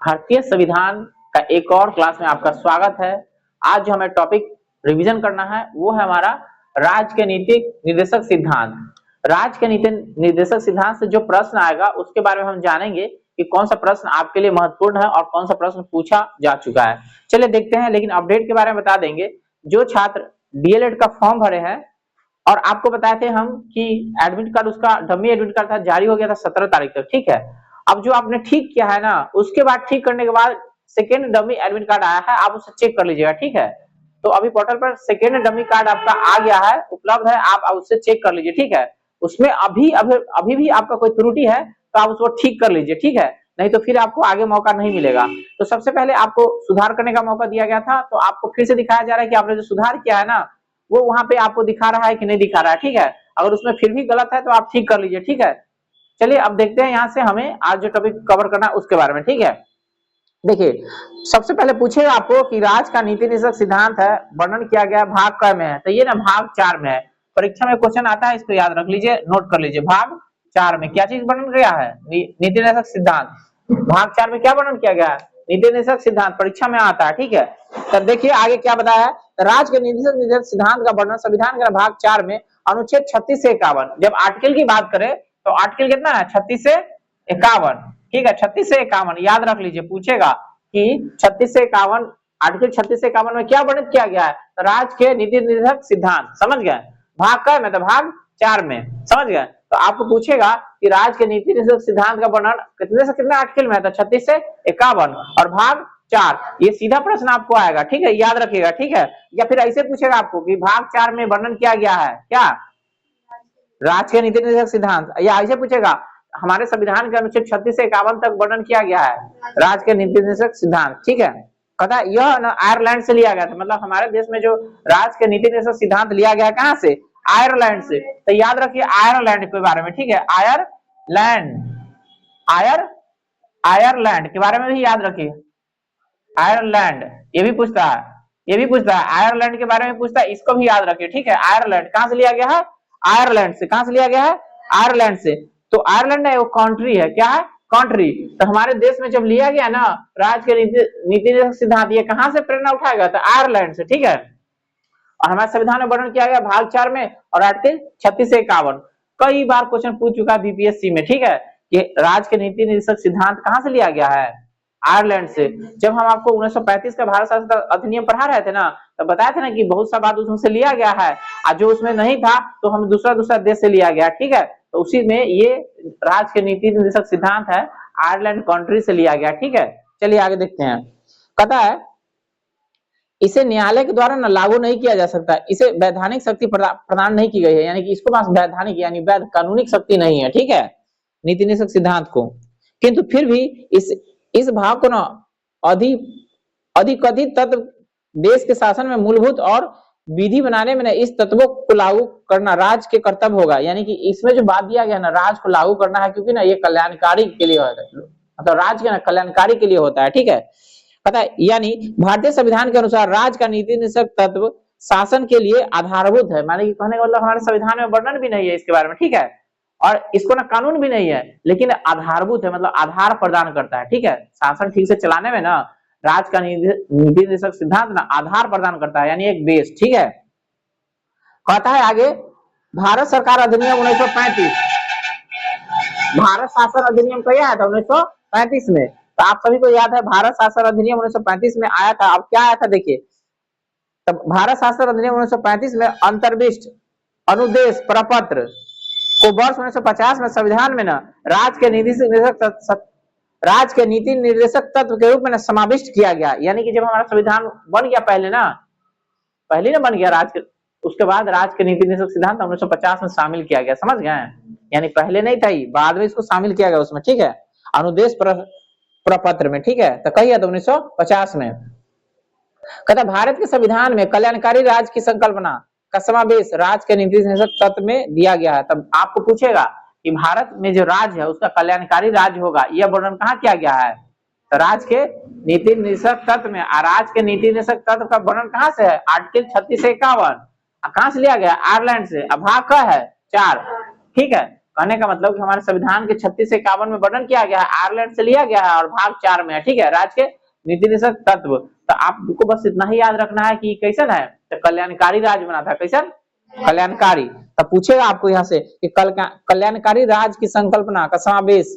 भारतीय संविधान का एक और क्लास में आपका स्वागत है। आज जो हमें टॉपिक रिवीजन करना है वो है हमारा राज्य के नीति निर्देशक सिद्धांत। राज्य के नीति निर्देशक सिद्धांत से जो प्रश्न आएगा उसके बारे में हम जानेंगे कि कौन सा प्रश्न आपके लिए महत्वपूर्ण है और कौन सा प्रश्न पूछा जा चुका है। चलिए देखते हैं, लेकिन अपडेट के बारे में बता देंगे। जो छात्र डीएलएड का फॉर्म भरे हैं और आपको बताए थे हम कि एडमिट कार्ड, उसका डमी एडमिट कार्ड था, जारी हो गया था 17 तारीख तक, ठीक है। अब जो आपने ठीक किया है ना, उसके बाद ठीक करने के बाद सेकेंड डमी एडमिट कार्ड आया है, आप उसे चेक कर लीजिएगा, ठीक है। तो अभी पोर्टल पर सेकेंड डमी कार्ड आपका आ गया है, उपलब्ध है, आप उससे चेक कर लीजिए, ठीक है। उसमें अभी भी आपका कोई त्रुटि है तो आप उसको ठीक कर लीजिए, ठीक है, नहीं तो फिर आपको आगे मौका नहीं मिलेगा। तो सबसे पहले आपको सुधार करने का मौका दिया गया था, तो आपको फिर से दिखाया जा रहा है कि आपने जो सुधार किया है ना वो वहां पे आपको दिखा रहा है कि नहीं दिखा रहा है, ठीक है। अगर उसमें फिर भी गलत है तो आप ठीक कर लीजिए, ठीक है। चलिए अब देखते हैं यहाँ से हमें आज जो टॉपिक कवर करना है उसके बारे में, ठीक है। देखिए, सबसे पहले पूछेगा आपको कि राज्य का नीति निर्देशक सिद्धांत है, वर्णन किया गया भाग क में है, तो ये ना भाग 4 में है। परीक्षा में क्वेश्चन आता है, इसको याद रख लीजिए, नोट कर लीजिए। भाग 4 में क्या चीज वर्णन किया है? नीति निर्देशक सिद्धांत। भाग 4 में क्या वर्णन किया गया है? नीति निर्देशक सिद्धांत परीक्षा में आता है, ठीक है। तब देखिए आगे क्या बताया है, राज्य के नीति निर्देशक सिद्धांत का वर्णन संविधान के भाग 4 में अनुच्छेद 36 से 51। जब आर्टिकल की बात करें तो आर्टिकल कितना है? 36 से 51, ठीक है। 36 से 51 याद रख लीजिए, पूछेगा कि 36 से 51, आर्टिकल 36 से 51 में क्या वर्णित किया गया है? तो राज्य के नीति निर्देशक सिद्धांत, समझ गए। भाग का में तो भाग 4 में, समझ गए। तो आपको पूछेगा कि राज्य के नीति निर्देशक सिद्धांत का वर्णन कितने से कितने आर्टिकल में है? तो 36 से 51 और भाग 4। ये सीधा प्रश्न आपको आएगा, ठीक है, याद रखिएगा, ठीक है। या फिर ऐसे पूछेगा आपको कि भाग 4 में वर्णन किया गया है क्या? राज्य के नीति निर्देशक सिद्धांत। या ऐसे पूछेगा हमारे संविधान के अनुच्छेद 36 से 51 तक वर्णन किया गया है राज्य के नीति निर्देशक सिद्धांत, ठीक है। पता यह ना आयरलैंड से लिया गया था, मतलब हमारे देश में जो राज्य के नीति निर्देशक सिद्धांत लिया गया कहां से? आयरलैंड से। तो याद रखिए आयरलैंड के बारे में, ठीक है। आयरलैंड के बारे में भी याद रखिए। आयरलैंड ये भी पूछता है, आयरलैंड के बारे में पूछता है, इसको भी याद रखिए, ठीक है। आयरलैंड कहां से लिया गया है? आयरलैंड से। कहां से लिया गया है? आयरलैंड से। तो आयरलैंड है वो कंट्री है, क्या है? कंट्री। तो हमारे देश में जब लिया गया ना राज्य के नीति निर्देशक सिद्धांत, ये कहां से प्रेरणा उठाया गया था? आयरलैंड से, ठीक है। और हमारे संविधान में वर्णन किया गया भाग 4 में और आर्टिकल 36 से 51। कई बार क्वेश्चन पूछ चुका है बीपीएससी में, ठीक है, कि राज्य के नीति निर्देशक सिद्धांत कहां से लिया गया है? आयरलैंड से। जब हम आपको 1935 का भारत शासन अधिनियम पढ़ा रहे थे ना, तो बताया था ना कि बहुत सा बात उसमें से लिया गया है और जो उसमें नहीं था तो हम दूसरा देश से लिया गया, ठीक है। तो उसी में ये राज्य के नीति निर्देशक सिद्धांत है, आयरलैंड कंट्री से लिया गया, ठीक है। चलिए आगे देखते हैं। कहता है इसे न्यायालय के द्वारा ना लागू नहीं किया जा सकता, इसे वैधानिक शक्ति प्रदान नहीं की गई है, यानी कि इसको पास वैधानिक यानी वैध कानूनिक शक्ति नहीं है, ठीक है, नीति निर्देशक सिद्धांत को। किंतु फिर भी इस भाग को ना अधिकथित तत्व देश के शासन में मूलभूत और विधि बनाने में ना इस तत्वों को लागू करना राज्य के कर्तव्य होगा। यानी कि इसमें जो बात दिया गया ना राज्य को लागू करना है, क्योंकि ना ये कल्याणकारी के लिए होता है, मतलब राज्य के ना कल्याणकारी के लिए होता है, ठीक है। पता है, यानी भारतीय संविधान के अनुसार राज्य का नीति निर्देशक तत्व शासन के लिए आधारभूत है। माने कि कहने का मतलब हमारे संविधान में वर्णन भी नहीं है इसके बारे में, ठीक है, और इसको ना कानून भी नहीं है, लेकिन आधारभूत है, मतलब आधार प्रदान करता है, ठीक है। शासन ठीक से चलाने में ना राज्य का नीति निर्देशक सिद्धांत ना आधार प्रदान करता है, यानी एक बेस, ठीक है। कहता है आगे भारत सरकार अधिनियम 1935, भारत शासन अधिनियम कब आया था? 1935 में। तो आप सभी को याद है भारत शासन अधिनियम 1935 में आया था। अब क्या आया था देखिए, तब भारत शासन अधिनियम 1935 में अंतर्विष्ट अनुदेश प्रपत्र को वर्ष 1950 में संविधान में ना राज्य के नीति निर्देशक तत्व के रूप में समाविष्ट किया गया। यानी कि जब हमारा संविधान बन गया पहले ना बन गया राज्य, उसके बाद राज्य के नीति निर्देशक सिद्धांत 1950 में शामिल किया गया, समझ गए। यानी पहले नहीं था, बाद में इसको शामिल किया गया उसमें, ठीक है, अनुदेश प्रपत्र में, ठीक है। तो कही तो 1950 में। कहता भारत के संविधान में कल्याणकारी राज्य की संकल्पना का समावेश राज्य के नीति निर्देशक तत्व में दिया गया है। तब आपको पूछेगा कि भारत में जो राज्य है उसका कल्याणकारी राज्य होगा, यह वर्णन कहाँ किया गया है? तो राज्य के नीति निर्देशक तत्व में। राज्य के नीति निर्देशक तत्व का वर्णन कहाँ से है? आर्टिकल 36 से 51। कहां से लिया गया? आयरलैंड से। अब भाग का है 4, ठीक है। कहने का मतलब कि हमारे संविधान के 36 से 51 में वर्णन किया गया है, आयरलैंड से लिया गया है और भाग 4 में है, ठीक है। राज्य के नीति निर्देशक तत्व, तो आपको बस इतना ही याद रखना है कि कैसन है, तो कल्याणकारी राज्य बना था, कैसन, कल्याणकारी। तब पूछेगा आपको यहाँ से कि कल्याणकारी राज्य की संकल्पना का समावेश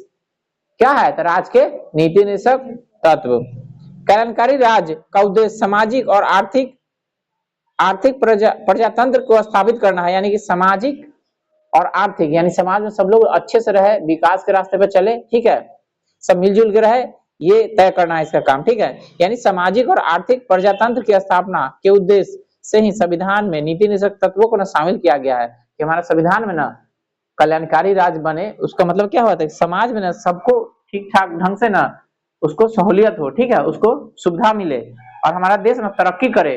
क्या है, तो राज्य के नीति निर्देशक तत्व। कल्याणकारी राज्य का उद्देश्य सामाजिक और आर्थिक प्रजातंत्र को स्थापित करना है, यानी कि सामाजिक और आर्थिक, यानी समाज में सब लोग अच्छे से रहे, विकास के रास्ते पे चले, ठीक है, सब मिलजुल के रहे, ये तय करना है इसका काम, ठीक है। यानी सामाजिक और आर्थिक प्रजातंत्र की स्थापना के उद्देश्य से ही संविधान में नीति निर्देशक तत्वों को न शामिल किया गया है कि हमारा संविधान में ना कल्याणकारी राज्य बने। उसका मतलब क्या होता है, समाज में ना सबको ठीक ठाक ढंग से ना उसको सहूलियत हो, ठीक है, उसको सुविधा मिले और हमारा देश ना तरक्की करे,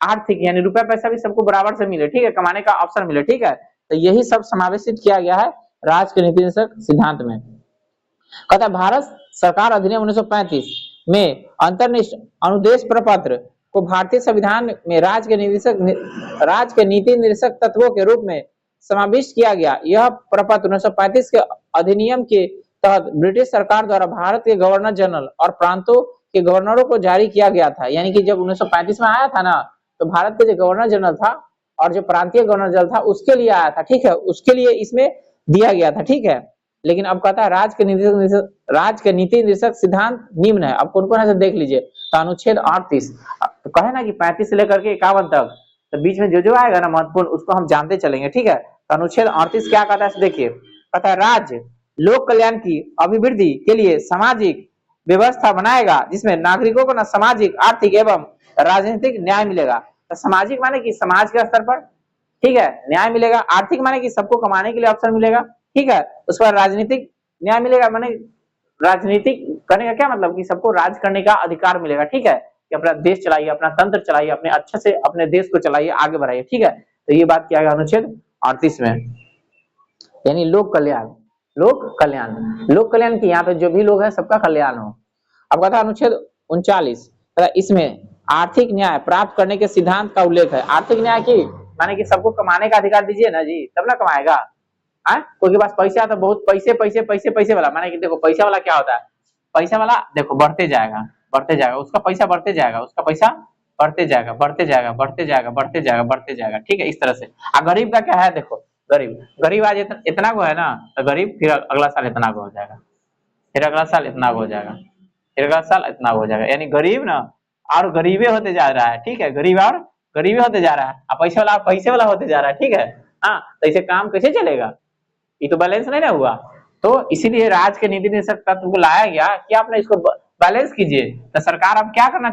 आर्थिक यानी रुपया पैसा भी सबको बराबर से मिले, ठीक है, कमाने का अवसर मिले, ठीक है। तो यही सब समावेशित किया गया है राज्य के नीति निर्देशक सिद्धांत में। कहता है भारत सरकार अधिनियम 1935 में अंतर्निष्ठ अनुदेश प्रपत्र को भारतीय संविधान में राज्य के नीति निर्देशक तत्वों के रूप में समाविष्ट किया गया। यह प्रपत्र 1935 के अधिनियम के तहत ब्रिटिश सरकार द्वारा भारत के गवर्नर जनरल और प्रांतों के गवर्नरों को जारी किया गया था। यानी कि जब 1935 में आया था ना, तो भारत के जो गवर्नर जनरल था और जो प्रांतीय गवर्नर जनरल था उसके लिए आया था, ठीक है, उसके लिए इसमें दिया गया था, ठीक है। लेकिन अब कहता है राज्य के नीति निर्देशक सिद्धांत निम्न है। अब कौन कौन है देख लीजिए। तो अनुच्छेद 38, तो कहे ना कि 35 से लेकर के 51 तक, तो बीच में जो जो आएगा ना महत्वपूर्ण उसको हम जानते चलेंगे, ठीक है। तो अनुच्छेद 38 क्या कहता है देखिए, कहता है राज्य लोक कल्याण की अभिवृद्धि के लिए सामाजिक व्यवस्था बनाएगा जिसमें नागरिकों को ना सामाजिक, आर्थिक एवं राजनीतिक न्याय मिलेगा। तो सामाजिक माने कि समाज के स्तर पर, ठीक है, न्याय मिलेगा। आर्थिक माने कि सबको कमाने के लिए अवसर मिलेगा, ठीक है। उसके बाद राजनीतिक न्याय मिलेगा, माने राजनीतिक करने का क्या मतलब कि सबको राज करने का अधिकार मिलेगा, ठीक है, कि अपना देश चलाइए, अपना तंत्र चलाइए, अपने अच्छे से अपने देश को चलाइए, आगे बढ़ाइए, ठीक है। तो ये बात किया गया अनुच्छेद 38 में, यानी लोक कल्याण, लोक कल्याण, लोक कल्याण की यहाँ पे जो भी लोग हैं सबका कल्याण हो। अब कहता है अनुच्छेद 39, इसमें आर्थिक न्याय प्राप्त करने के सिद्धांत का उल्लेख है। आर्थिक न्याय की माने कि सबको कमाने का अधिकार दीजिए ना जी, तब ना कमाएगा। कोई के पास पैसा तो बहुत पैसे पैसे पैसे पैसे वाला, माने कि देखो पैसा वाला क्या होता है, पैसा वाला देखो बढ़ते जाएगा बढ़ते जाएगा, उसका पैसा बढ़ते जाएगा, उसका पैसा बढ़ते जाएगा बढ़ते जाएगा बढ़ते जाएगा बढ़ते जाएगा बढ़ते जाएगा, ठीक है, इस तरह से। गरीब का क्या है, देखो गरीब आज इतना को है ना, तो गरीब फिर अगला साल इतना को हो जाएगा, फिर अगला साल इतना को हो जाएगा, फिर अगला साल इतना हो जाएगा, यानी गरीब ना और गरीबे होते जा रहा है, ठीक है, गरीब और गरीबे होते जा रहा है, पैसे वाला होते जा रहा है, ठीक है। हाँ, तो इसे काम कैसे चलेगा, ये तो बैलेंस नहीं ना हुआ। तो इसीलिए राज्य के नीति निर्देशक तत्व को लाया गया कि आपने इसको बैलेंस कीजिए। तो सरकार अब क्या करना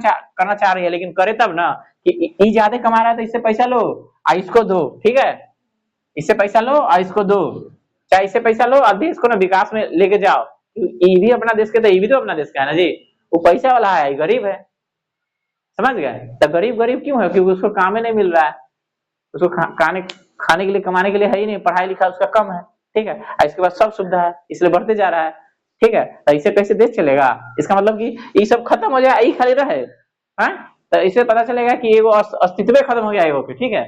चाह रही है, लेकिन करे तब ना कि ये ज्यादा कमा रहा है तो इससे पैसा लो और इसको दो, ठीक है, इससे पैसा लो और इसको दो, चाहे इससे पैसा लो और देश को ना विकास में लेके जाओ। ये भी अपना देश के, तो ये भी तो अपना देश का है ना जी, वो पैसा वाला है, गरीब है, समझ गए। तो गरीब क्यों है, क्योंकि उसको काम ही नहीं मिल रहा है, उसको खाने के लिए कमाने के लिए है ही नहीं, पढ़ाई लिखाई उसका कम है, ठीक है, इसके बाद सब सुविधा है इसलिए बढ़ते जा रहा है, ठीक है। तो इसे कैसे देश चलेगा, इसका मतलब कि ये सब खत्म हो जाए, यही खाली रहे, तो इससे पता चलेगा कि ये वो अस्तित्व खत्म हो गया है, ठीक है।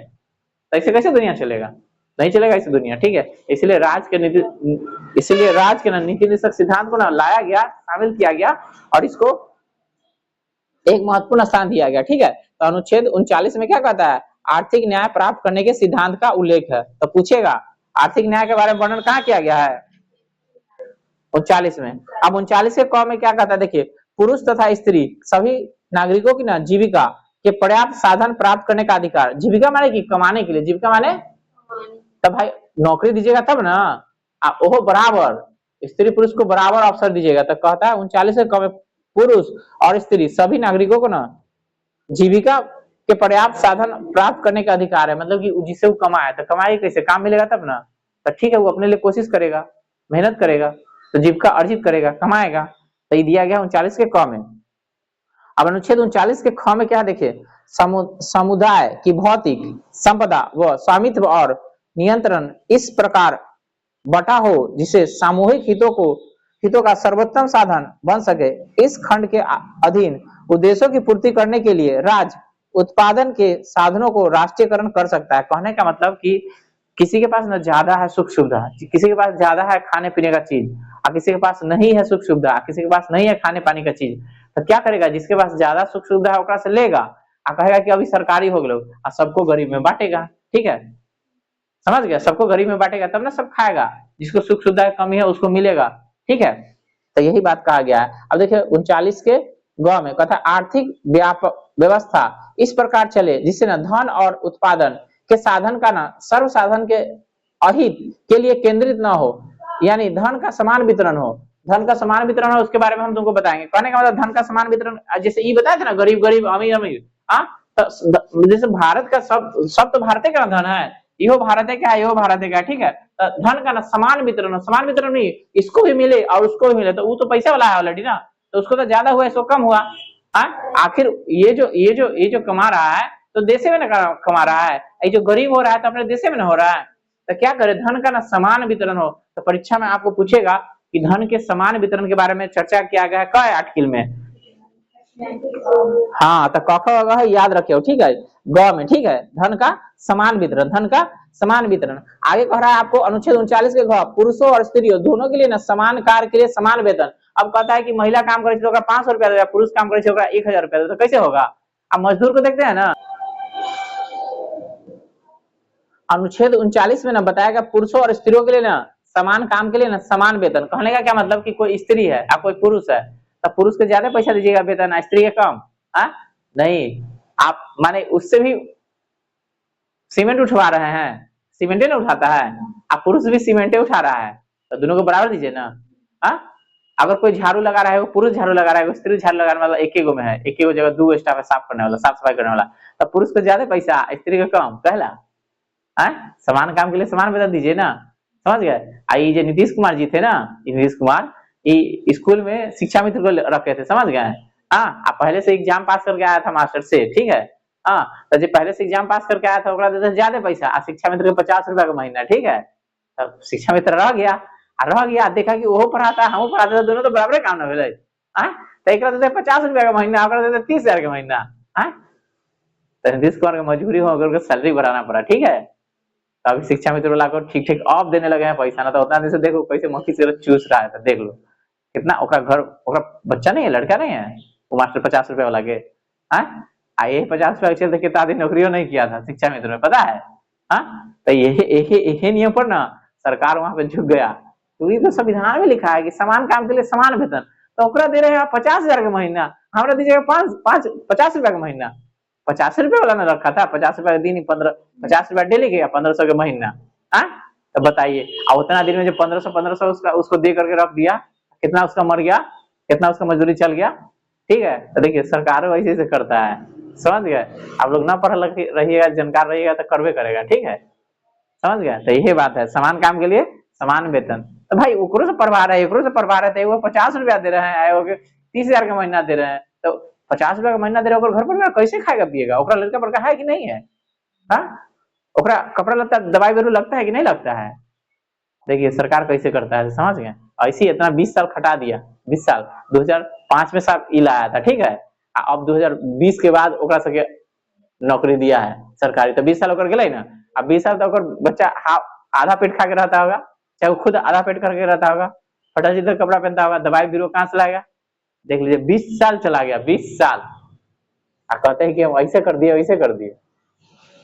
तो इसे कैसे दुनिया चलेगा, नहीं चलेगा इसे दुनिया, ठीक है। इसलिए राज्य के नीति निर्देशक सिद्धांत को ना लाया गया, शामिल किया गया और इसको एक महत्वपूर्ण स्थान दिया गया, ठीक है। तो अनुच्छेद 39 में क्या कहता है, आर्थिक न्याय प्राप्त करने के सिद्धांत का उल्लेख है। तो पूछेगा आर्थिक न्याय के बारे में वर्णन कहाँ किया गया है, 39 में। अब 39 के क में क्या कहता है देखिए, पुरुष तथा स्त्री सभी नागरिकों की ना जीविका के पर्याप्त साधन प्राप्त करने का अधिकार। जीविका माने कि कमाने के लिए, जीविका माने तब भाई नौकरी दीजिएगा तब ना, ओहो बराबर स्त्री पुरुष को बराबर अवसर दीजिएगा। तो कहता है 39 के क में पुरुष और स्त्री सभी नागरिकों को ना जीविका के पर्याप्त साधन प्राप्त करने का अधिकार है। मतलब कि जिससे वो कमाए, तो कमाए कैसे, काम मिलेगा तब ना, तो ठीक है, वो अपने लिए कोशिश करेगा, मेहनत करेगा, तो जीविका अर्जित करेगा, कमाएगा। तो ये दिया गया 39 के क में। अब अनुच्छेद 39 के ख में क्या देखिए, समुदाय की भौतिक संपदा व स्वामित्व और नियंत्रण इस प्रकार बटा हो जिसे सामूहिक हितों का सर्वोत्तम साधन बन सके। इस खंड के अधीन उद्देश्यों की पूर्ति करने के लिए राज्य उत्पादन के साधनों को राष्ट्रीयकरण कर सकता है। कहने का मतलब कि किसी के पास न ज्यादा है सुख सुविधा, किसी के पास ज्यादा है खाने पीने का चीज और किसी के पास नहीं है सुख सुविधा, किसी के पास नहीं है खाने पानी का चीज, तो क्या करेगा? जिसके पास ज्यादा सुख सुविधा है ओकरा से लेगा और कहेगा कि अभी सरकारी हो गए और सबको गरीब में बांटेगा। ठीक है, समझ गया? सबको गरीब में बांटेगा तब ना सब खाएगा, जिसको सुख सुविधा की कमी है उसको मिलेगा। ठीक है, तो यही बात कहा गया है। अब देखिए 39 के ग में कहता है आर्थिक व्यवस्था इस प्रकार चले जिससे ना धन और उत्पादन के साधन का ना सर्व साधन के अहित के लिए केंद्रित ना हो, यानी धन का समान वितरण हो। धन का समान वितरण हो उसके बारे में हम तुमको बताएंगे। कहने का मतलब धन का समान वितरण, जैसे ये बताया था ना गरीब गरीब अमीर अमीर, हाँ, तो जैसे भारत का सब तो भारत का धन है, यो भारत है क्या, यो भारत है क्या। ठीक है, तो धन का ना समान वितरण, समान वितरण नहीं, इसको भी मिले और उसको भी मिले, तो वो तो पैसा वाला है ऑलरेडी ना, तो उसको तो ज्यादा हुआ इसको कम हुआ। आखिर ये जो कमा रहा है तो देश में ना कमा रहा है, ये जो गरीब हो रहा है तो अपने देश में ना हो रहा है, तो क्या करे? धन का ना समान वितरण हो। तो परीक्षा में आपको पूछेगा कि धन के समान वितरण के बारे में चर्चा किया गया है क आर्टिकल में। हाँ, तो क ख याद रखियो। ठीक है, ग में। ठीक है, धन का समान वितरण, धन का समान वितरण। आगे कह रहा है आपको अनुच्छेद 39 के घ पुरुषों और स्त्रियों दोनों के लिए ना समान कार्य के लिए समान वेतन। अब कहता है कि महिला काम करे तो 500 रुपया देगा, पुरुष काम करे तो 1000 रुपया, तो कैसे होगा? अब मजदूर को देखते हैं ना, अनुच्छेद 39 में ना बताया पुरुषों और स्त्रियों के लिए ना समान काम के लिए ना समान वेतन। कहने का क्या मतलब कि कोई स्त्री है और कोई पुरुष है, तो पुरुष को ज्यादा पैसा दीजिएगा वेतन, स्त्री के कम? नहीं, आप माने उससे भी सीमेंट उठवा रहे हैं, सीमेंटे ना उठाता है, आप पुरुष भी सीमेंटे उठा रहा है, तो दोनों को बराबर दीजिए ना। अगर कोई झाड़ू लगा रहा है, पुरुष झाड़ू लगा रहा है, स्त्री झाड़ू लगा रहा है, मतलब एक ही गो में है, एक ही गो जगह 2 स्टाफ है साफ करने वाला, साफ सफाई करने वाला, तो पुरुष को ज्यादा पैसा, स्त्री को कम। पहला समान काम के लिए समान वेतन दीजिए ना, समझ गए? ये जो नीतीश कुमार जी थे ना, नीतीश कुमार ये स्कूल में शिक्षा मित्र को रखे थे, समझ गए? पहले से एग्जाम पास करके आया था मास्टर से। ठीक है, तो जो पहले से एग्जाम पास करके आया था ओकरा देते ज्यादा पैसा, शिक्षा मित्र को 50 रुपया का महीना। ठीक है, तब शिक्षा मित्र रह गया, देखा कि वो पढ़ाता हम पढ़ाते, दोनों तो बराबर काम ना भेले, तो एक देते 50 रुपया का महीना, ओकरा देते 30,000 का महीना। तो नीतीश कुमार का मजबूरी हो गया, सैलरी बढ़ाना पड़ा। ठीक है, तो अभी शिक्षा मित्र वाला को ठीक ठीक ऑफ देने लगे हैं पैसा, ना तो उतना दिन से देखो कैसे मक्खी से चूस रहा है, तो देख लो कितना। ओकरा घर, ओकरा बच्चा नहीं है, लड़का नहीं है, वो मास्टर 50 रुपया वाला के ये 50 रुपया चलते कितना आदमी नौकरियों नहीं किया था शिक्षा मित्र में, पता है? तो यही नियम पर ना सरकार वहां पे झुक गया। तो ये तो संविधान में लिखा है कि समान काम के लिए समान वेतन, तो ओकरा दे रहे हैं 50,000 का महीना, हमरा दीजिएगा 50 रुपया का महीना। 50 रुपया वाला ना रखा था, 50 रुपया दिन 50 रुपया डेली के 1500 के महीना। तो बताइए, और उतना दिन में जो 1500 उसको दे करके रख दिया, कितना उसका मर गया, कितना उसका मजदूरी चल गया। ठीक है, तो देखिए सरकार वैसे से करता है, समझ गए? आप लोग ना पढ़ रहिएगा, जानकार रहिएगा तो करवे करेगा। ठीक है, समझ गया? तो यही बात है, समान काम के लिए समान वेतन। तो भाई ओकरो से पढ़वा रहे थे, वो 50 रुपया दे रहे हैं, वो 30,000 का महीना दे रहे हैं, तो 50 रुपया का महीना दे रहे हैं, घर पर कैसे खाएगा पिएगा? ओकरा लड़का बड़का है कि नहीं है? ओकरा कपड़ा लगता है, दवाई बेरू लगता है कि नहीं लगता है? देखिए सरकार कैसे करता है, समझ गए? ऐसे इतना 20 साल खटा दिया, 20 साल 2005 में सब लाया था। ठीक है, अब 2020 के बाद ओकरा सबके नौकरी दिया है सरकारी, तो 20 साल ओकर गेलै ना, अब 20 साल तो ओकर बच्चा आधा पेट खा के रहता होगा, चाहे वो खुद आधा पेट करके रहता होगा, फटा चिटर कपड़ा पहनता होगा, दवाई बीरो कहां से लाएगा? देख लीजिए 20 साल चला गया, 20 साल। कहते हैं कि हम ऐसे कर दिए, वैसे कर दिए।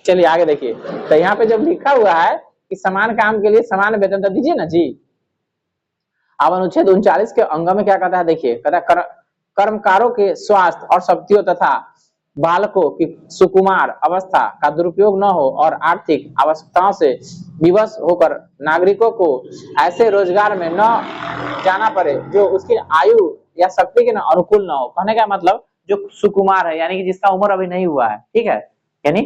चलिए आगे देखिए, तो यहाँ पे जब लिखा हुआ है कि समान काम के लिए समान वेतन, तो दीजिए ना जी। अब अनुच्छेद 39 के अंग में क्या कहता है, देखिए कहता है कर्मकारों के स्वास्थ्य और शक्तियों तथा बालकों की सुकुमार अवस्था का दुरुपयोग न हो और आर्थिक आवश्यकताओं से विवश होकर नागरिकों को ऐसे रोजगार में न जाना पड़े जो उसकी आयु या शक्ति के अनुकूल न हो। कहने का मतलब जो सुकुमार है, यानी कि जिसका उम्र अभी नहीं हुआ है, ठीक है, यानी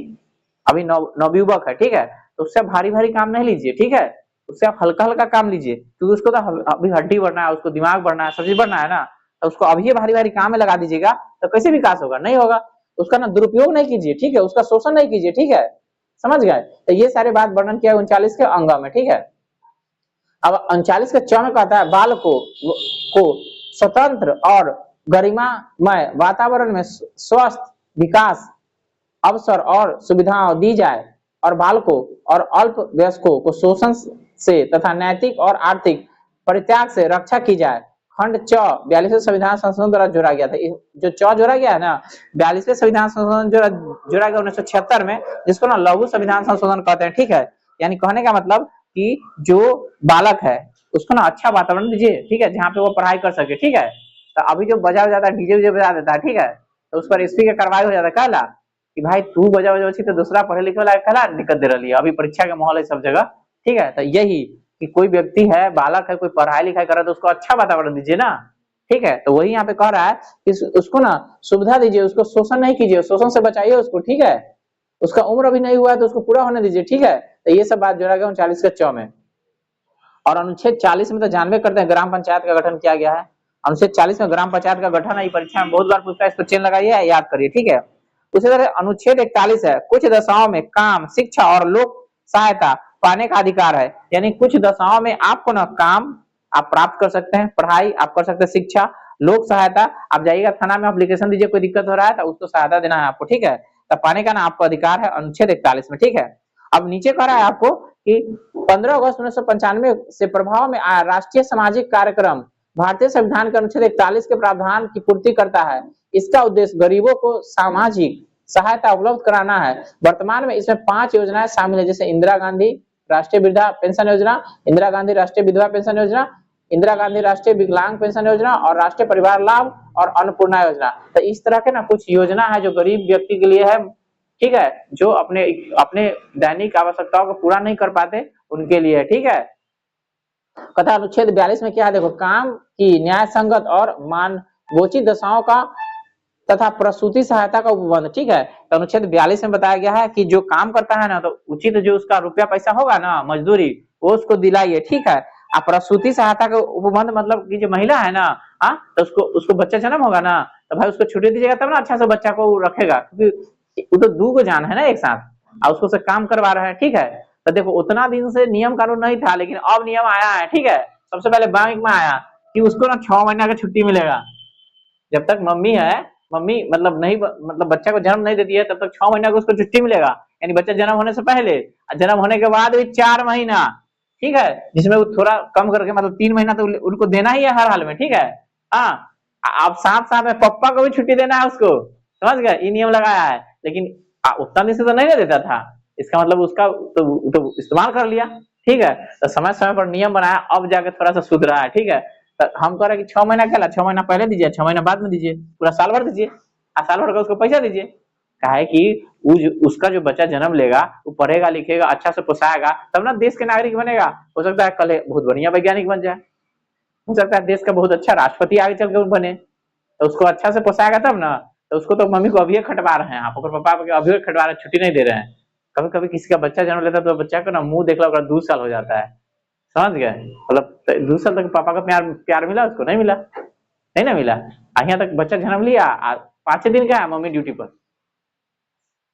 अभी नवयुवक है, ठीक है, तो उससे भारी भारी काम नहीं लीजिए। ठीक है, उससे आप हल्का हल्का काम लीजिए, क्योंकि उसको तो अभी हड्डी बढ़ना है, उसको दिमाग बढ़ना है, सब चीज बढ़ना है ना, तो उसको अभी भारी भारी काम में लगा दीजिएगा तो कैसे विकास होगा? नहीं होगा। उसका ना दुरुपयोग नहीं कीजिए, ठीक है, उसका शोषण नहीं कीजिए। ठीक है, समझ गए? तो ये सारे बात वर्णन किया 39 के अंग में। ठीक है, अब 39 के च में कहता है बाल को स्वतंत्र और गरिमामय वातावरण में स्वस्थ विकास अवसर और सुविधाएं दी जाए, और बालकों और अल्प वयस्कों को शोषण से तथा नैतिक और आर्थिक परित्याग से रक्षा की जाए। खंड च 42वें संविधान संशोधन द्वारा जोड़ा गया था। जो च जोड़ा गया है ना 42वें संविधान संशोधन जोड़ा गया 1976 में, जिसको ना लघु संविधान संशोधन कहते हैं। ठीक है, यानी कहने का मतलब कि जो बालक है उसको ना अच्छा वातावरण दीजिए, ठीक है, जहाँ पे वो पढ़ाई कर सके। ठीक है, तो अभी जो बजा जाता है डीजे बजा देता है, ठीक है, तो उस पर एसपी का कार्रवाई हो जाता है। कहला कि भाई तू बजा तो दूसरा पढ़े लिखे वाला कहला दिक्कत दे रही है। अभी परीक्षा के माहौल है सब जगह। ठीक है, तो यही कि कोई व्यक्ति है, बालक है, कोई पढ़ाई लिखाई कर रहा है तो उसको अच्छा वातावरण दीजिए ना। ठीक है, तो वही यहाँ पे कह रहा है कि उसको ना सुविधा दीजिए, उसको शोषण नहीं कीजिए, शोषण से बचाइए उसको। ठीक है, उसका उम्र अभी नहीं हुआ है तो उसको पूरा होने दीजिए। ठीक है, तो ये सब बात जोड़ा गया 39 के च में। और अनुच्छेद 40 में तो जानबे करते हैं ग्राम पंचायत का गठन किया गया है। अनुच्छेद 40 में ग्राम पंचायत का गठन है, परीक्षा में बहुत बार पूछता है, इस पर चेन लगाइए, याद करिए। ठीक है, उसी तरह अनुच्छेद 41 है, कुछ दशाओं में काम, शिक्षा और लोक सहायता पाने का अधिकार है। यानी कुछ दशाओं में आपको ना काम आप प्राप्त कर सकते हैं, पढ़ाई आप कर सकते हैं, शिक्षा, लोक सहायता, आप जाइएगा थाना में एप्लीकेशन दीजिए, कोई दिक्कत हो रहा है तो उसको सहायता देना है आपको। ठीक है, तब पाने का ना आपको अधिकार है अनुच्छेद 41 में। ठीक है, अब नीचे कह रहा है आपको कि 15 अगस्त 1995 से प्रभाव में आया राष्ट्रीय सामाजिक कार्यक्रम भारतीय संविधान के अनुच्छेद 41 के प्रावधान की पूर्ति करता है। इसका उद्देश्य गरीबों को सामाजिक सहायता उपलब्ध कराना है। वर्तमान में इसमें 5 योजनाएं शामिल है, जैसे इंदिरा गांधी राष्ट्रीय वृद्धा पेंशन योजना, इंदिरा गांधी राष्ट्रीय विधवा पेंशन योजना, इंदिरा गांधी राष्ट्रीय विकलांग पेंशन योजना और राष्ट्रीय परिवार लाभ और अन्नपूर्णा योजना। तो इस तरह के ना कुछ योजना है जो गरीब व्यक्ति के लिए है। ठीक है, जो अपने अपने दैनिक आवश्यकताओं को पूरा नहीं कर पाते उनके लिए। ठीक है, कथा अनुच्छेद 42 में क्या है देखो, काम की न्याय संगत और मानवोचित दशाओं का तथा प्रसूति सहायता का उपबंध। ठीक है, तो अनुच्छेद 42 में बताया गया है कि जो काम करता है ना तो उचित जो उसका रुपया पैसा होगा ना मजदूरी वो उसको दिलाइए। ठीक है, आप प्रसूति सहायता का उपबंध मतलब कि जो महिला है ना, हाँ, तो उसको बच्चा जन्म होगा ना तो भाई उसको छुट्टी दीजिएगा तब ना अच्छा से बच्चा को रखेगा, क्योंकि वो तो दो जान है ना एक साथ, और उसको से काम करवा रहा है। ठीक है, तो देखो उतना दिन से नियम कानून नहीं था, लेकिन अब नियम आया है। ठीक है, सबसे पहले बैंक में आया कि उसको ना 6 महीना का छुट्टी मिलेगा। जब तक मम्मी है, मम्मी मतलब नहीं मतलब बच्चा को जन्म नहीं देती है तब तक 6 महीना को उसको छुट्टी मिलेगा, यानी बच्चा जन्म होने से पहले, जन्म होने के बाद भी 4 महीना। ठीक है, जिसमें वो थोड़ा कम करके मतलब 3 महीना तो उनको देना ही है हर हाल में। ठीक है, हाँ, अब साथ साथ में पप्पा को भी छुट्टी देना है उसको, समझ गए, ये नियम लगाया है। लेकिन उतना दिन से तो नहीं ना देता था, इसका मतलब उसका तो इस्तेमाल कर लिया। ठीक है, तो समय समय पर नियम बनाया, अब जाके थोड़ा सा सुध रहा है। ठीक है, हम कह रहे हैं कि 6 महीना कहला, 6 महीना पहले दीजिए, 6 महीना बाद में दीजिए, पूरा साल भर दीजिए, साल भर का उसको पैसा दीजिए। काहे कि उसका जो बच्चा जन्म लेगा वो पढ़ेगा लिखेगा अच्छा से पोसाएगा तब ना देश के नागरिक बनेगा। हो सकता है कल बहुत बढ़िया वैज्ञानिक बन जाए, हो सकता है देश का बहुत अच्छा राष्ट्रपति आगे चल के बने, तो उसको अच्छा से पोसाएगा तब ना। तो उसको तो मम्मी को अभी खटवा रहे हैं आप, पापा को अभी खटवा रहे, छुट्टी नहीं दे रहे हैं। कभी कभी किसी का बच्चा जन्म लेता है तो बच्चा को ना मुंह देख लो 2 साल हो जाता है, समझ गए, मतलब 2 साल तक पापा का प्यार मिला, उसको नहीं मिला, नहीं ना मिला। यहाँ तक बच्चा जन्म लिया 5 दिन का है मम्मी ड्यूटी पर,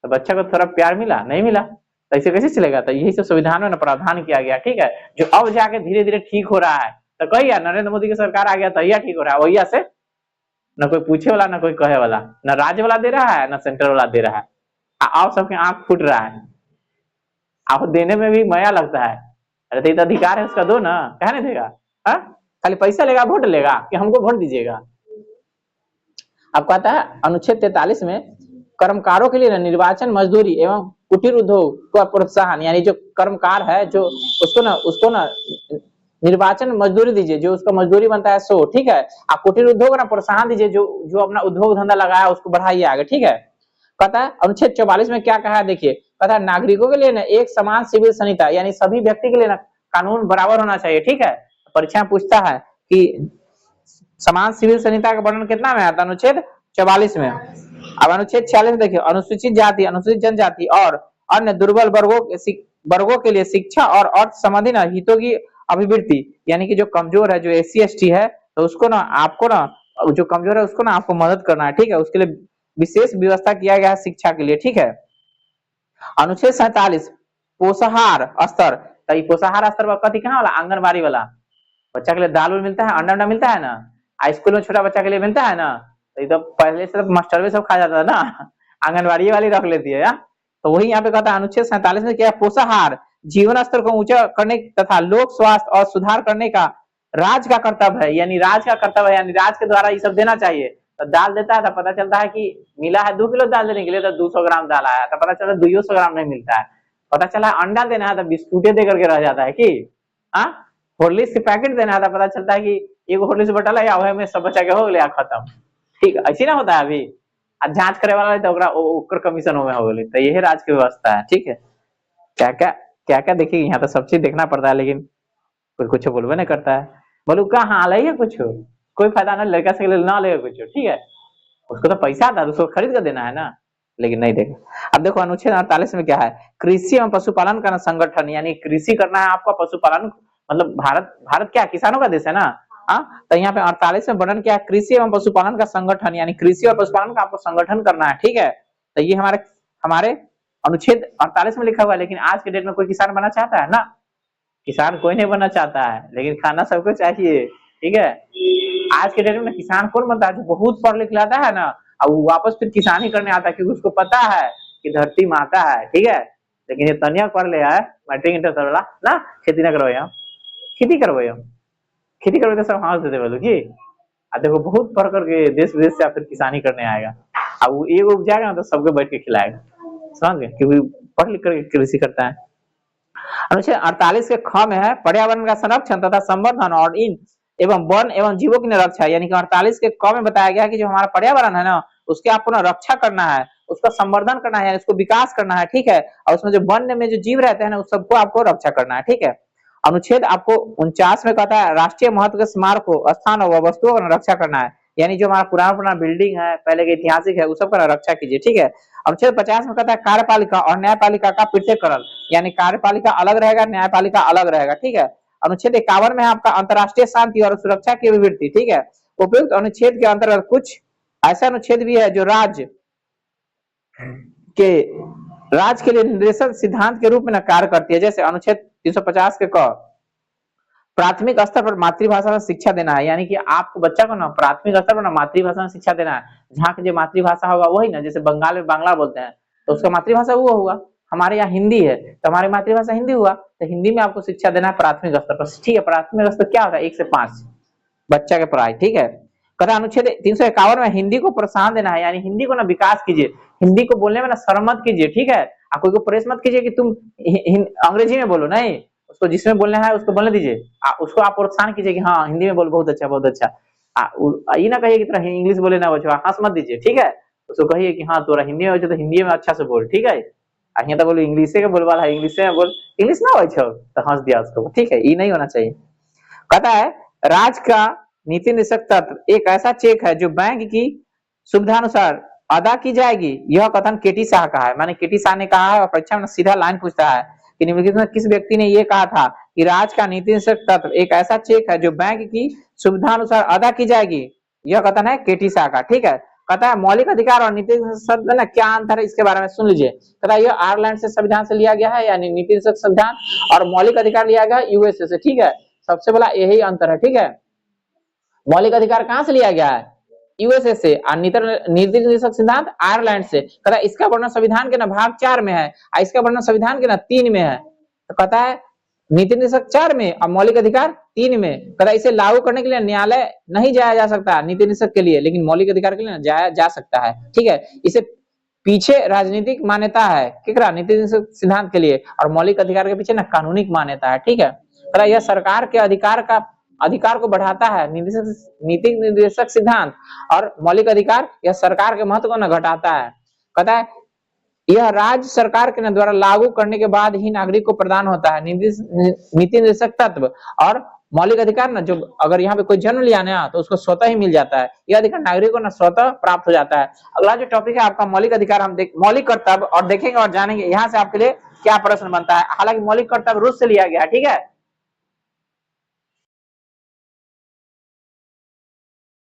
तो बच्चा को थोड़ा प्यार मिला, नहीं मिला, तो ऐसे कैसे चलेगा। तो यही सब संविधान में प्रावधान किया गया। ठीक है, जो अब जाके धीरे धीरे ठीक हो रहा है, तो कहिए नरेंद्र मोदी की सरकार आ गया तो यह ठीक हो रहा है, वही से न कोई पूछे वाला न कोई कहे वाला, न राज्य वाला दे रहा है न सेंटर वाला दे रहा है, आप सबके आंख फूट रहा है, आप देने में भी माया लगता है। अरे तो अधिकार है उसका, दो ना, कह नहीं देगा, हा? खाली पैसा लेगा वोट लेगा कि हमको वोट दीजिएगा। अब कहता है अनुच्छेद 43 में कर्मकारों के लिए निर्वाचन मजदूरी एवं कुटीर उद्योग का प्रोत्साहन, यानी जो कर्मकार है जो उसको ना निर्वाचन मजदूरी दीजिए, जो उसका मजदूरी बनता है सो। ठीक है, आप कुटीर उद्योग ना प्रोत्साहन दीजिए, जो अपना उद्योग धंधा लगाया उसको बढ़ाइए आगे। ठीक है, कहता है अनुच्छेद 44 में क्या कहा है देखिए, कहता है नागरिकों के लिए ना एक समान सिविल संहिता, यानी सभी व्यक्ति के लिए ना कानून बराबर होना चाहिए। ठीक है, परीक्षा में पूछता है कि समान सिविल संहिता का वर्णन कितना में आता है, अनुच्छेद 44 में। अब अनुच्छेद 46 में देखिए, अनुसूचित जाति अनुसूचित जनजाति और अन्य दुर्बल वर्गों के लिए शिक्षा और अर्थ संबंधी ना हितों की अभिवृद्धि, यानी कि जो कमजोर है, जो SC ST है, तो उसको ना आपको ना जो कमजोर है उसको ना आपको मदद करना है। ठीक है, उसके लिए विशेष व्यवस्था किया गया है शिक्षा के लिए। ठीक है, अनुच्छेद 47 पोषाहार स्तर, तो पोषाहार स्तर कथी कहाँ वाला, आंगनबाड़ी वाला, बच्चा के लिए दाल उल मिलता है, अंडा मिलता है ना, स्कूल में छोटा बच्चा के लिए मिलता है ना, तो पहले से मास्टर भी सब खा जाता है ना, आंगनबाड़ी वाली रख लेती है। तो वही यहाँ पे कहता है अनुच्छेद 47 में क्या, पोषाहार जीवन स्तर को ऊंचा करने तथा लोक स्वास्थ्य और सुधार करने का राज्य का कर्तव्य है, यानी राज्य का कर्तव्य है, यानी राज्य के द्वारा ये सब देना चाहिए। तो दाल देता है तो पता चलता है कि मिला है 2 किलो दाल देने के लिए तो 200 ग्राम दाल आया, तो पता चला 200 ग्राम नहीं मिलता है। पता चला अंडा देना है तो बिस्कुटे दे करके रह जाता है कि हाँ, हॉर्लिक्स के पैकेट देना है तो पता चलता है कि एक हॉर्लिक्स बटल है या वह में सब बचा के हो गया खत्म। ठीक है, ऐसी ना होता है अभी। जांच करे वाला तो ओकर कमीशन में हो गई। तो यही राज्य की व्यवस्था है। ठीक है, क्या क्या देखिए, यहाँ तो सब चीज देखना पड़ता है, लेकिन कुछ बोलवे नहीं करता है। बोलू कहाँ हाल है कुछ, कोई फायदा ना, लड़का से ना लेगा कुछ। ठीक है, उसको तो पैसा था, उसको खरीद कर देना है ना, लेकिन नहीं देगा। अब देखो अनुच्छेद 48 में क्या है, कृषि एवं पशुपालन का संगठन, यानी कृषि करना है आपका, पशुपालन मतलब भारत क्या किसानों का देश है ना। हाँ, तो यहाँ पे 48 में वर्णन क्या है, कृषि एवं पशुपालन का संगठन, यानी कृषि और पशुपालन का आपको संगठन करना है। ठीक है, तो ये हमारे अनुच्छेद 48 में लिखा हुआ है। लेकिन आज के डेट में कोई किसान बनना चाहता है ना, किसान कोई नहीं बनना चाहता है, लेकिन खाना सबको चाहिए। ठीक है, आज के डेट में किसान कौन बनता है, जो बहुत पढ़ लिख लाता है ना, अब वो वापस फिर किसान ही करने आता है, क्योंकि उसको पता है कि धरती माता है। ठीक है, लेकिन ये तनिया पढ़ ले है मैट्रिक इंटर करला ना, खेती ना करो, खेती करवो, खेती करवे तो सब हाथ देते बोलो की। देखो बहुत पढ़ करके देश विदेश से फिर किसानी करने आएगा, अब वो एक उग जाएगा ना तो सबको बैठ के खिलाएगा, समझ गए, क्योंकि पढ़ लिख कर कृषि करता है। अनुच्छेद 48 के ख में है पर्यावरण का संरक्षण तथा संवर्धन और इन एवं वन एवं जीवों की रक्षा, यानी कि 48 के क में बताया गया है कि जो हमारा पर्यावरण है ना, उसके आपको ना रक्षा करना है, उसका संवर्धन करना है, उसको विकास करना है। ठीक है, और उसमें जो वन में जो जीव रहते हैं ना, उस सबको आपको रक्षा करना है। ठीक है, अनुच्छेद आपको 49 में कहता है राष्ट्रीय महत्व के स्मारकों, स्थान और वस्तुओं का रक्षा करना है, यानी जो हमारा पुराना बिल्डिंग है, पहले के ऐतिहासिक है, उस सब का रक्षा कीजिए। ठीक है, अनुच्छेद 50 में कहता है कार्यपालिका और न्यायपालिका का पृथक्करण, यानी कार्यपालिका अलग रहेगा, न्यायपालिका अलग रहेगा। ठीक है, अनुच्छेद 51 में आपका अंतरराष्ट्रीय शांति और सुरक्षा की अभिवृद्धि। ठीक है, उपयुक्त अनुच्छेद के अंतर्गत कुछ ऐसा अनुच्छेद भी है जो राज्य के लिए निर्देशक सिद्धांत के रूप में कार्य करती है। जैसे अनुच्छेद 350 के क, प्राथमिक स्तर पर मातृभाषा में शिक्षा देना है, यानी कि आपको बच्चा को ना प्राथमिक स्तर पर ना मातृभाषा में शिक्षा देना है। जहाँ की जो मातृभाषा होगा वही ना, जैसे बंगाल में बांग्ला बोलते हैं तो उसका मातृभाषा वो होगा, हमारे यहाँ हिंदी है तो हमारी मातृभाषा हिंदी हुआ, तो हिंदी में आपको शिक्षा देना है प्राथमिक स्तर पर। ठीक है, प्राथमिक स्तर क्या होता है, 1 से 5 बच्चा के पढ़ाई। ठीक है, कहता अनुच्छेद 351 में हिंदी को प्रोत्साहन देना है, यानी हिंदी को ना विकास कीजिए, हिंदी को बोलने में ना शर्म मत कीजिए। ठीक है, आप कोई को प्रेस मत कीजिए कि तुम अंग्रेजी में बोलो, नहीं, उसको जिसमें बोलना है उसको बोलने दीजिए, उसको आप प्रोत्साहन कीजिए कि हाँ हिंदी में बोल, बहुत अच्छा बहुत अच्छा। ये ना कहिए कि तेरा इंग्लिश बोले ना बच्चों, हंस मत दीजिए। ठीक है, उसको कहिए कि हाँ तोरा हिंदी में बच्चों तो हिंदी में अच्छा से बोल। ठीक है, यहाँ तो बोलो इंग्लिश के बोल वाला है, इंग्लिश में बोल, इंग्लिश ना बच्चों तो हंस दिया उसको। ठीक है, ये नहीं होना चाहिए। कहता है राज्य का नीति निषेध तत्व एक ऐसा चेक है जो बैंक की सुविधानुसार अदा की जाएगी, यह कथन केटी शाह का है। माने केटी शाह ने कहा है और परीक्षा में सीधा लाइन पूछता है कि निम्नलिखित में किस व्यक्ति ने यह कहा था कि राज्य का नीति निषेध तत्व एक ऐसा चेक है जो बैंक की सुविधानुसार अदा की जाएगी, यह कथन है केटी शाह का। ठीक है, कहता है मौलिक अधिकार और नीति निषेध में ना क्या अंतर है, इसके बारे में सुन लीजिए। कहता है यह आयरलैंड से संविधान से लिया गया है, यानी नीति निषेध संविधान, और मौलिक अधिकार लिया गया यूएसए से। ठीक है, सबसे बड़ा यही अंतर है। ठीक है, मौलिक अधिकार कहां से लिया गया है, यूएसए से, और नीति निषेध सिद्धांत आयरलैंड से। कहता है इसका वर्णन संविधान के ना भाग 4 में है और इसका वर्णन संविधान के ना 3 में है। तो कहता है नीति निषेध 4 में और मौलिक अधिकार 3 में। कहता है इसे लागू करने के लिए न्यायालय नहीं जाया जा सकता नीति निषेध के लिए, लेकिन मौलिक अधिकार के लिए जाया जा सकता है। ठीक है, इसे पीछे राजनीतिक मान्यता है किकरा नीति निषेध सिद्धांत के लिए, और मौलिक अधिकार के पीछे ना कानूनिक मान्यता है। ठीक है, कहता है यह सरकार के अधिकार को बढ़ाता है, नीति निर्देशक सिद्धांत, और मौलिक अधिकार यह सरकार के महत्व को न घटाता है। कहता है यह राज्य सरकार के द्वारा लागू करने के बाद ही नागरिक को प्रदान होता है। नीति निर्देशक तत्व और मौलिक अधिकार ना, जो अगर यहाँ पे कोई जन्म लिया ना तो उसको स्वतः ही मिल जाता है, यह अधिकार नागरिक को ना स्वतः प्राप्त हो जाता है। अगला जो टॉपिक है आपका मौलिक अधिकार, हम मौलिक कर्तव्य और देखेंगे और जानेंगे यहाँ से आपके लिए क्या प्रश्न बनता है। हालांकि मौलिक कर्तव्य रूस से लिया गया है। ठीक है,